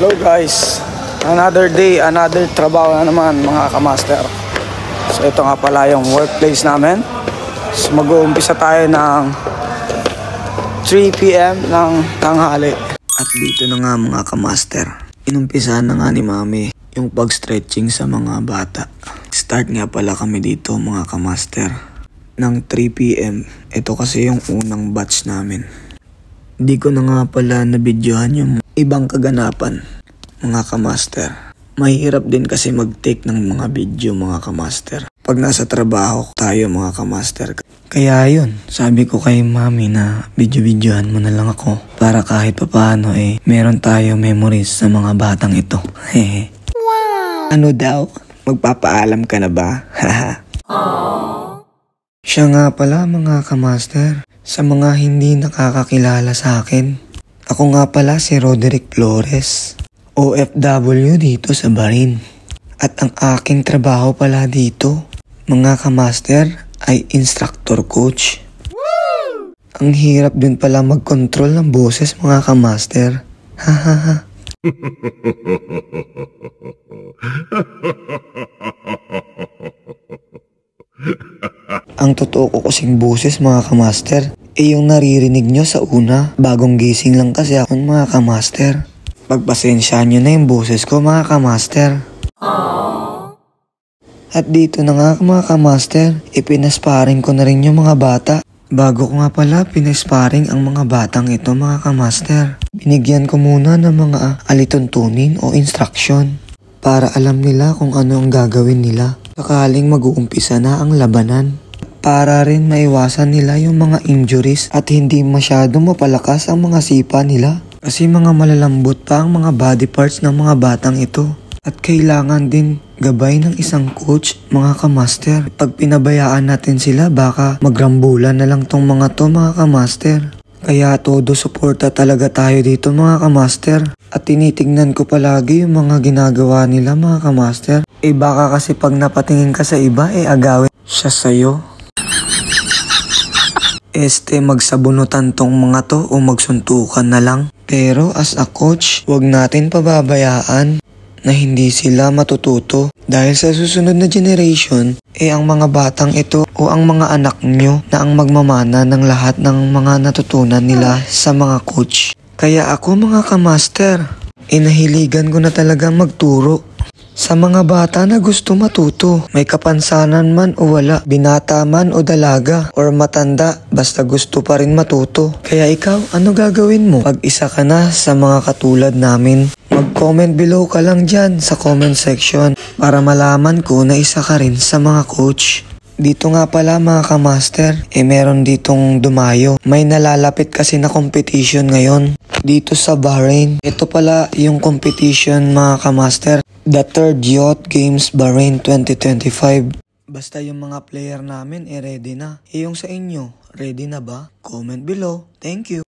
Hello guys, another day, another trabaho na naman mga kamaster. So ito nga pala yung workplace namin. So mag-uumpisa tayo ng 3 PM ng tanghali. At dito na nga mga kamaster, inumpisahan na nga ni Mami yung pag-stretching sa mga bata. Start nga pala kami dito mga kamaster ng 3 PM. Ito kasi yung unang batch namin. Di ko na nga pala nabidyohan yung ibang kaganapan mga kamaster. Mahirap din kasi mag-take ng mga video mga kamaster pag nasa trabaho tayo mga kamaster. Kaya yun, sabi ko kay Mami na video-videohan mo na lang ako para kahit papaano meron tayo memories sa mga batang ito. Wow! Ano daw? Magpapaalam ka na ba? Siya nga pala mga kamaster, sa mga hindi nakakakilala sa akin, ako nga pala si Roderick Flores, OFW dito sa Bahrain. At ang aking trabaho pala dito, mga kamaster, ay instructor coach. Woo! Ang hirap din pala mag-control ng boses mga kamaster. Hahaha. Ang totoo ko kasing boses mga kamaster, yung naririnig nyo sa una, bagong gising lang kasi ako mga kamaster. Pagpasensyahan nyo na yung boses ko mga kamaster. At dito na nga mga kamaster, ipinasparing ko na rin yung mga bata. Bago ko nga pala pinasparing ang mga batang ito mga kamaster, binigyan ko muna ng mga alituntunin o instruction para alam nila kung ano ang gagawin nila sakaling mag-uumpisa na ang labanan. Para rin maiwasan nila yung mga injuries at hindi masyado mapalakas ang mga sipa nila. Kasi mga malalambot pa ang mga body parts ng mga batang ito. At kailangan din gabay ng isang coach mga kamaster. Pag pinabayaan natin sila baka magrambulan na lang tong mga to mga kamaster. Kaya todo suporta talaga tayo dito mga kamaster. At tinitignan ko palagi yung mga ginagawa nila mga kamaster. Baka kasi pag napatingin ka sa iba agawin siya sa'yo. Magsabunutan tong mga to o magsuntukan na lang. Pero as a coach, wag natin pababayaan na hindi sila matututo. Dahil sa susunod na generation, ang mga batang ito o ang mga anak nyo na ang magmamana ng lahat ng mga natutunan nila sa mga coach. Kaya ako mga kamaster, nahiligan ko na talaga magturo sa mga bata na gusto matuto. May kapansanan man o wala, binata man o dalaga or matanda, basta gusto pa rin matuto. Kaya ikaw, ano gagawin mo pag isa ka na sa mga katulad namin? Mag-comment below ka lang dyan sa comment section para malaman ko na isa ka rin sa mga coach. Dito nga pala mga kamaster, meron ditong dumayo. May nalalapit kasi na competition ngayon dito sa Bahrain. Ito pala yung competition mga kamaster, the 3rd Youth Games Bahrain 2025. Basta yung mga player namin ready na. Yung sa inyo, ready na ba? Comment below. Thank you.